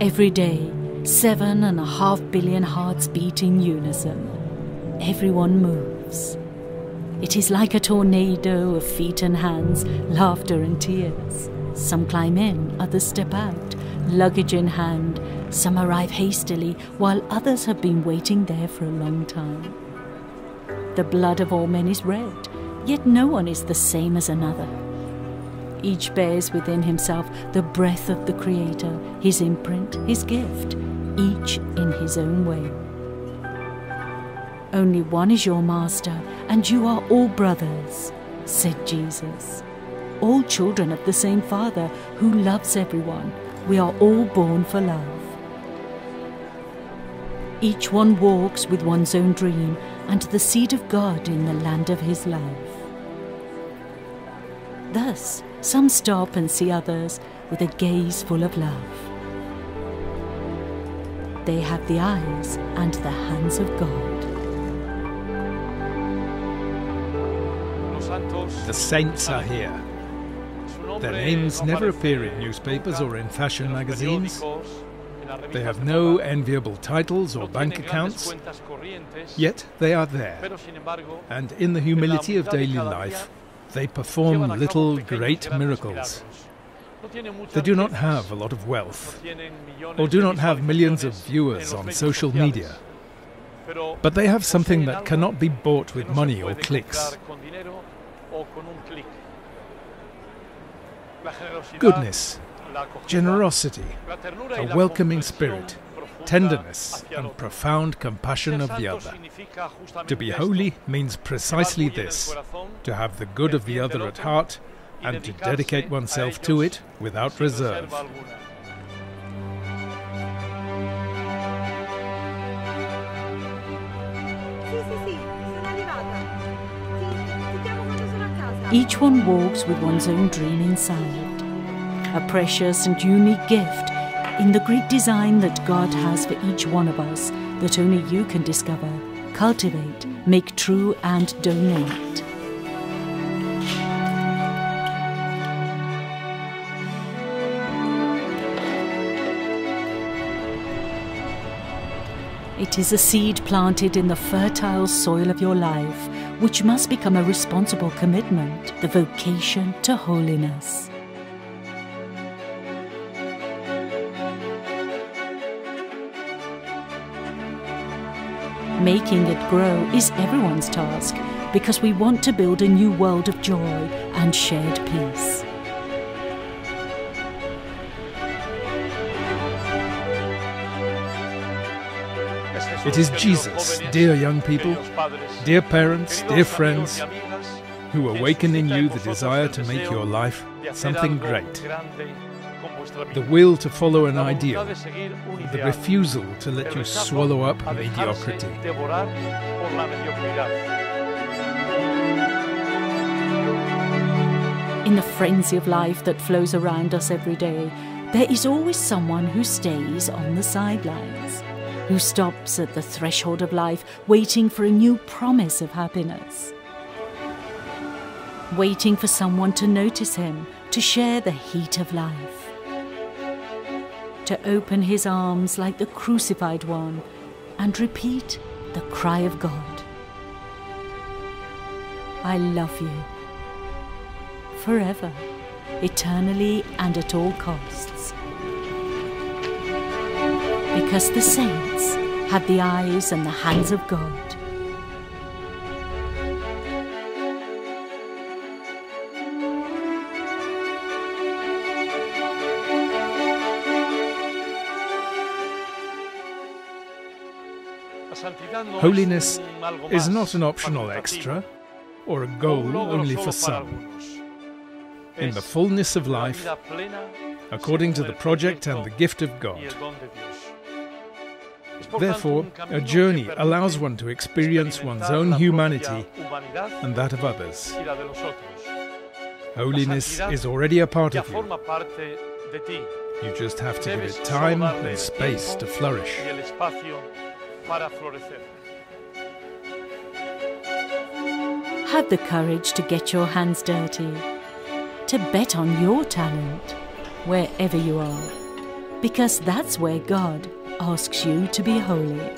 Every day, 7.5 billion hearts beat in unison. Everyone moves. It is like a tornado of feet and hands, laughter and tears. Some climb in, others step out, luggage in hand. Some arrive hastily, while others have been waiting there for a long time. The blood of all men is red, yet no one is the same as another. Each bears within himself the breath of the Creator, his imprint, his gift, each in his own way. Only one is your master, and you are all brothers, said Jesus. All children of the same Father who loves everyone. We are all born for love. Each one walks with one's own dream and the seed of God in the land of his love. Thus, some stop and see others with a gaze full of love. They have the eyes and the hands of God. The saints are here. Their names never appear in newspapers or in fashion magazines. They have no enviable titles or bank accounts, yet they are there. And in the humility of daily life, they perform little great miracles. They do not have a lot of wealth, or do not have millions of viewers on social media, but they have something that cannot be bought with money or clicks. Goodness, generosity, a welcoming spirit, tenderness and profound compassion of the other. To be holy means precisely this, to have the good of the other at heart and to dedicate oneself to it without reserve. Each one walks with one's own dream inside, a precious and unique gift in the great design that God has for each one of us that only you can discover, cultivate, make true and donate. It is a seed planted in the fertile soil of your life, which must become a responsible commitment, the vocation to holiness. Making it grow is everyone's task, because we want to build a new world of joy and shared peace. It is Jesus, dear young people, dear parents, dear friends, who awaken in you the desire to make your life something great. The will to follow an ideal, the refusal to let you swallow up mediocrity. In the frenzy of life that flows around us every day, there is always someone who stays on the sidelines, who stops at the threshold of life, waiting for a new promise of happiness. Waiting for someone to notice him, to share the heat of life. To open his arms like the crucified one and repeat the cry of God. I love you. Forever, eternally and at all costs. Because the saints have the eyes and the hands of God. Holiness is not an optional extra or a goal only for some. In the fullness of life, according to the project and the gift of God. Therefore, a journey allows one to experience one's own humanity and that of others. Holiness is already a part of you. You just have to give it time and space to flourish. Have the courage to get your hands dirty, to bet on your talent, wherever you are. because that's where God asks you to be holy.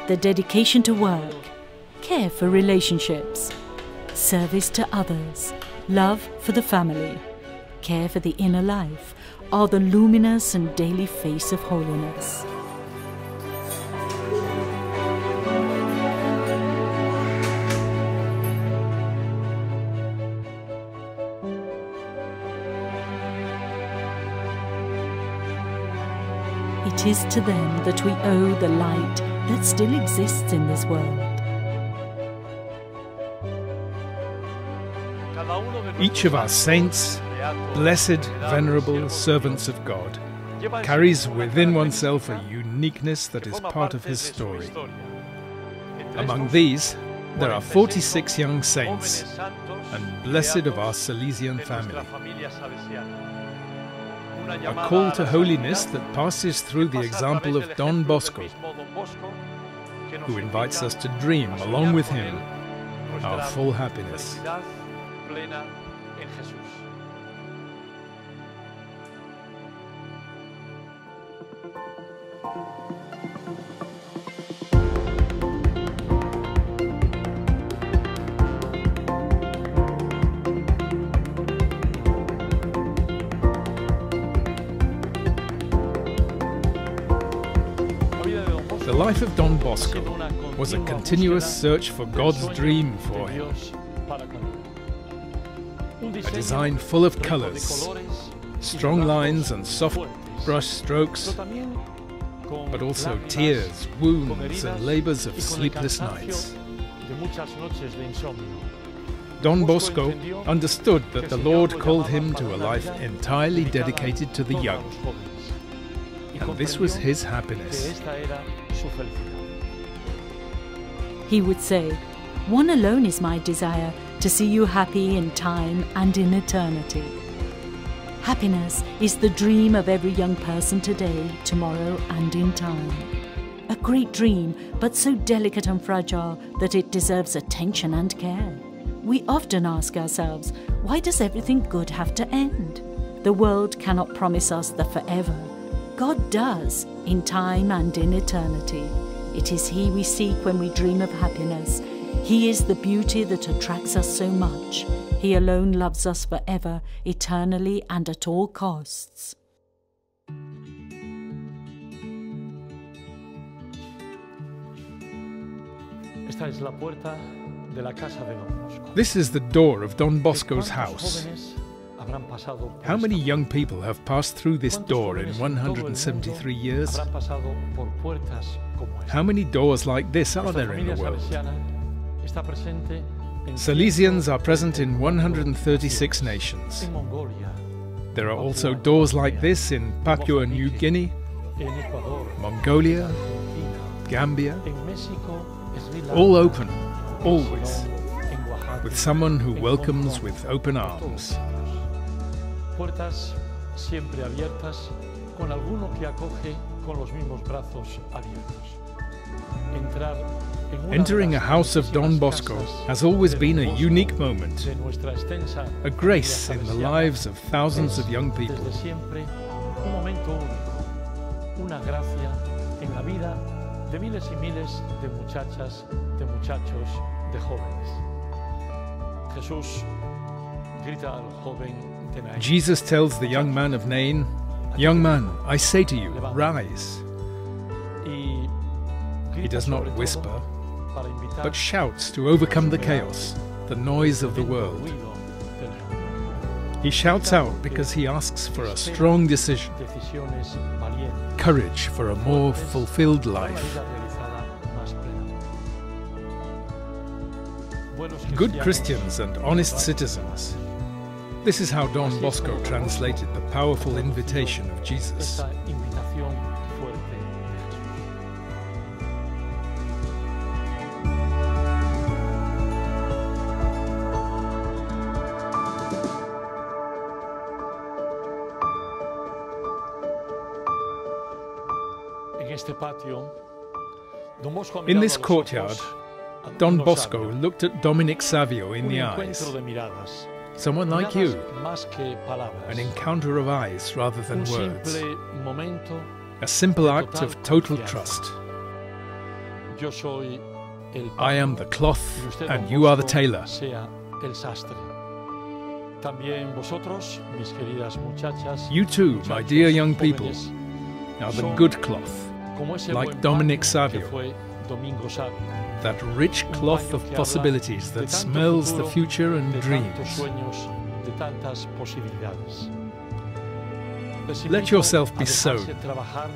The dedication to work, care for relationships, service to others, love for the family, care for the inner life are the luminous and daily face of holiness. It is to them that we owe the light that still exists in this world. Each of our saints, blessed, venerable servants of God, carries within oneself a uniqueness that is part of his story. Among these, there are 46 young saints, and blessed of our Salesian family. A call to holiness that passes through the example of Don Bosco, who invites us to dream along with him our full happiness. The life of Don Bosco was a continuous search for God's dream for him. A design full of colours, strong lines and soft brush strokes, but also tears, wounds and labours of sleepless nights. Don Bosco understood that the Lord called him to a life entirely dedicated to the young, and this was his happiness. He would say, "One alone is my desire, to see you happy in time and in eternity." Happiness is the dream of every young person today, tomorrow and in time. A great dream, but so delicate and fragile that it deserves attention and care. We often ask ourselves, why does everything good have to end? The world cannot promise us the forever. God does, in time and in eternity. It is He we seek when we dream of happiness. He is the beauty that attracts us so much. He alone loves us forever, eternally and at all costs. This is the door of Don Bosco's house. How many young people have passed through this door in 173 years? How many doors like this are there in the world? Salesians are present in 136 nations. There are also doors like this in Papua New Guinea, Mongolia, Gambia, all open, always, with someone who welcomes with open arms. Puertas siempre abiertas, con alguno que acoge con los mismos brazos abiertos. Entering a house of Don Bosco has always been a unique moment, a grace in the lives of thousands of young people. Un momento único, una gracia en la vida de miles y miles de muchachas, de muchachos, de jóvenes. Jesús grita al joven. Jesus tells the young man of Nain, "Young man, I say to you, rise." He does not whisper, but shouts to overcome the chaos, the noise of the world. He shouts out because he asks for a strong decision, courage for a more fulfilled life. Good Christians and honest citizens. This is how Don Bosco translated the powerful invitation of Jesus. In this courtyard, Don Bosco looked at Dominic Savio in the eyes. Someone like you, más que palabras. an encounter of eyes rather than Un words, simple momento. a simple act of total trust. Yo soy el I am the cloth y usted, and don you are the Bosco, tailor. sea el sastre. También vosotros, mis queridas muchachas, You too, my muchachos, dear young people, jóvenes, are the son good cloth, como ese like buen Dominic pan Savio. que fue Domingo Savio. that rich cloth of possibilities that smells the future and De tantos dreams. sueños, de tantas posibilidades. Les Let invito yourself a be dejarse sown. trabajar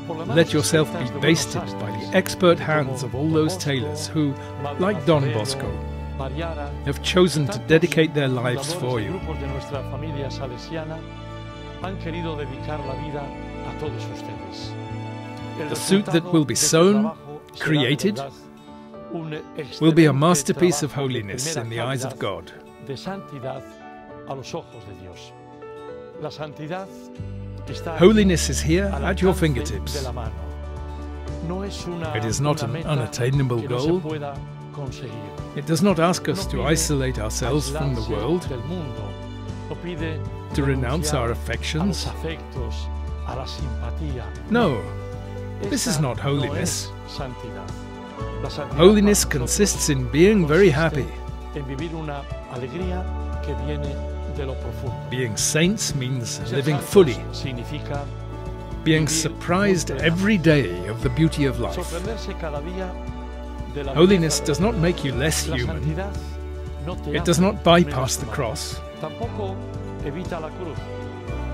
por las manos Let yourself expertas be de buenos basted by sastres, the expert que hands como of all Don those Bosco, tailors who, Madre like Don Nazareno, Bosco, Mariara, have chosen to tantos dedicate their lives for fundadores de you. grupos de nuestra familia salesiana han querido dedicar la vida a todos ustedes. El The suit that resultado will be de este sown, trabajo será de created, verdad un will be a excelente masterpiece of trabajo de holiness primera in the eyes of calidad, God. de santidad a los ojos de Dios. La santidad está aquí Holiness is here al at your alcance fingertips. de la mano. No es It is not una an meta unattainable que no se goal. pueda conseguir. It does not ask us No to pide isolate ourselves from the aislarse world, del mundo. No pide to renounce renunciar our a los affections. afectos, a la simpatía. No, this is Esa not no holiness. es santidad. La santidad Holiness para nosotros consists in being very happy. consiste en vivir una alegría que viene de lo profundo. Being saints means Ser living santos fully, significa being vivir surprised muy every day of the beauty of life. sorprenderse cada día de la Holiness belleza does de not Dios. make you less La human. santidad no te It does hace not bypass menos the humano. cross, Tampoco evita la cruz.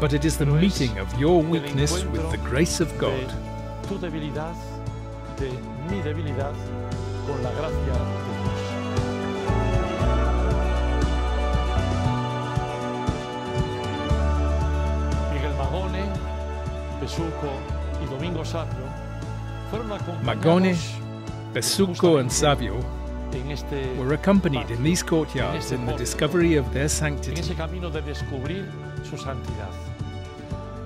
but it is the Pero es meeting of your el weakness with encuentro the grace of de God. tu debilidad, de mi debilidad, con la gracia de Dios. Miguel Magone, Besuco y Domingo Savio fueron Magone, acompañados Besuco and Savio en este were accompanied in these courtyards in the discovery of their en sanctity, ese camino de descubrir su santidad.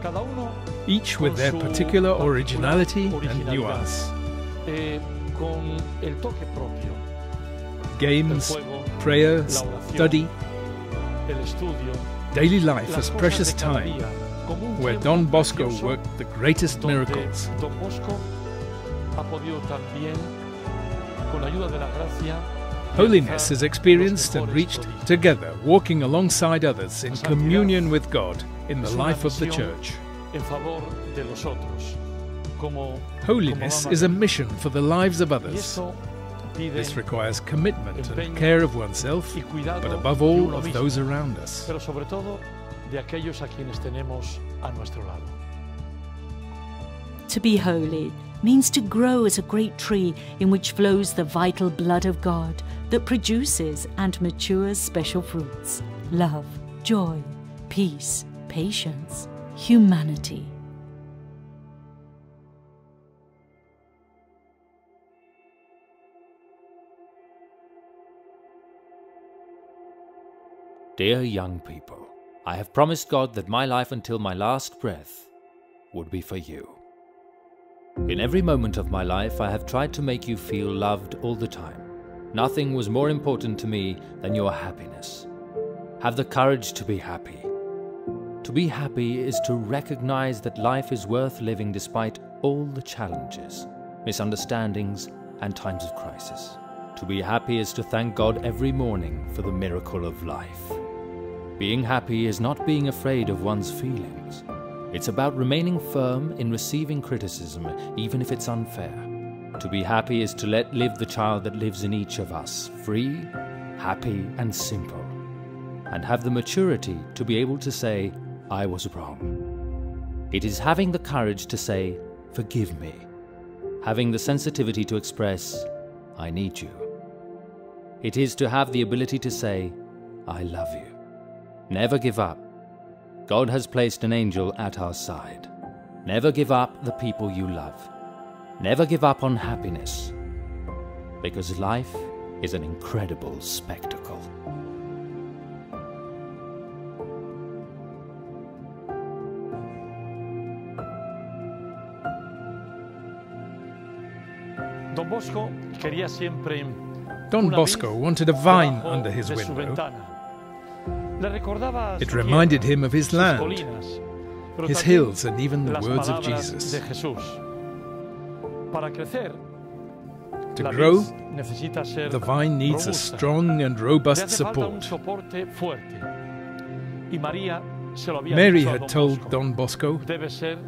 Cada uno each with their con su particular particular originality and originalidad. nuance. Con el toque propio, el Games, juego, prayer, la oración, study, el estudio, daily life las as cosas precious de cada time, día, como un where tiempo Don Bosco precioso worked the greatest donde miracles. Don Bosco ha podido también, con la ayuda de la gracia, Holiness is realizar experienced los and mejores reached prodigios. together, walking alongside others in La santidad communion with God in the es una life of the misión Church. en favor de los otros, como Holiness como is a Mamá mission for the lives of y others. esto pide This requires commitment and empeño care of oneself, y cuidado but above de all uno of mismo, those around us. pero sobre todo de aquellos a quienes tenemos a nuestro lado. To be holy means to grow as a great tree in which flows the vital blood of God that produces and matures special fruits: love, joy, peace, patience, humanity. Dear young people, I have promised God that my life until my last breath would be for you. In every moment of my life, I have tried to make you feel loved all the time. Nothing was more important to me than your happiness. Have the courage to be happy. To be happy is to recognize that life is worth living despite all the challenges, misunderstandings, and times of crisis. To be happy is to thank God every morning for the miracle of life. Being happy is not being afraid of one's feelings. It's about remaining firm in receiving criticism, even if it's unfair. To be happy is to let live the child that lives in each of us, free, happy, and simple, and have the maturity to be able to say, I was wrong. It is having the courage to say, forgive me, having the sensitivity to express, I need you. It is to have the ability to say, I love you. Never give up. God has placed an angel at our side. Never give up the people you love. Never give up on happiness, because life is an incredible spectacle. Don Bosco quería siempre Don una Bosco vid wanted a vine debajo under his de su window, ventana. It reminded him of his land, his hills, and even the words of Jesus. To grow, the vine needs a strong and robust support. Mary had told Don Bosco,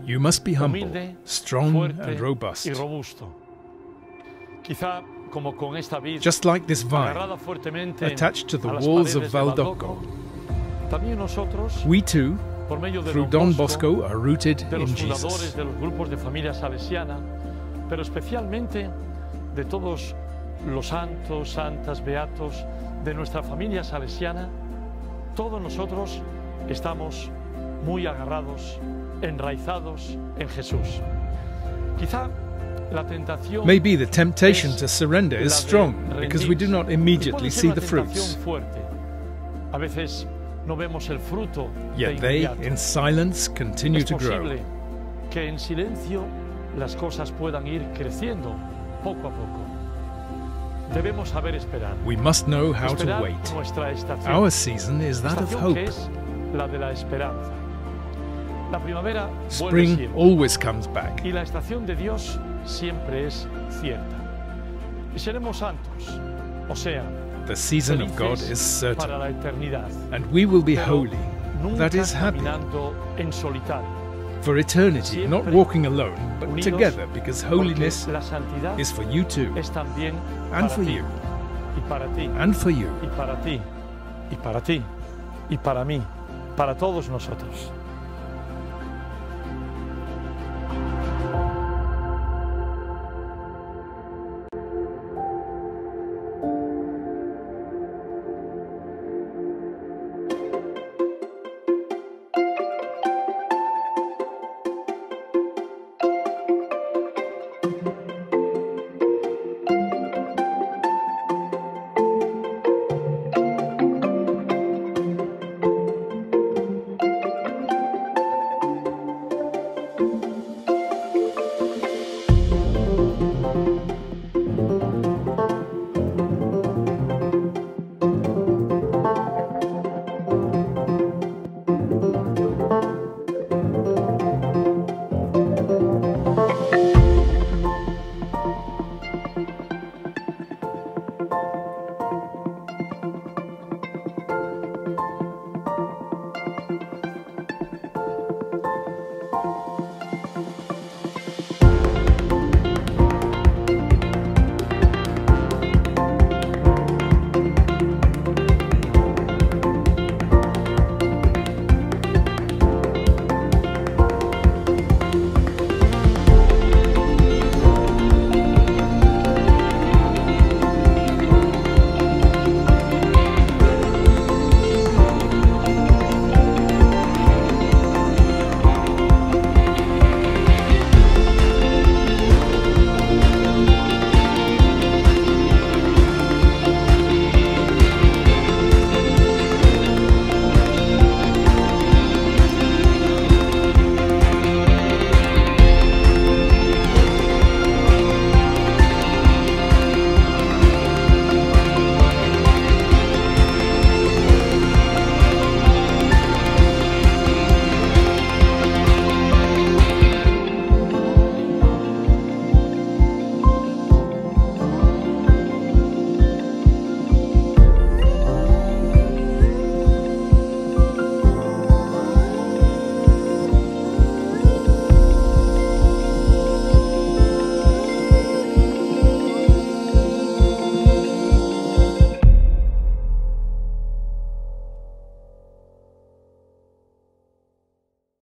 "You must be humble, strong and robust." Just like this vine, attached to the walls of Valdocco, we too, through Don Bosco, are rooted in Jesus. De todos los santos, santas, beatos de nuestra familia salesiana, todos nosotros estamos muy agarrados, enraizados en Jesús. Quizá la tentación Maybe the temptation to surrender is strong because we do not immediately see the fruits. A veces no vemos el fruto. Yet they, in silence, continue to grow. Es posible que en silencio las cosas puedan ir creciendo. Poco a poco. Debemos saber esperar. We must know how to wait. Our season is that of hope. Es la de la esperanza. La primavera Spring always comes back. Y la estación de Dios siempre es cierta. Y seremos santos, o sea, the season of God is certain, para la eternidad. And we will be holy, that is happy, en solitario. For eternity, not walking alone, but together, because holiness is for you too, and for you, and for you, y para ti, y para ti, y para mí, para todos nosotros.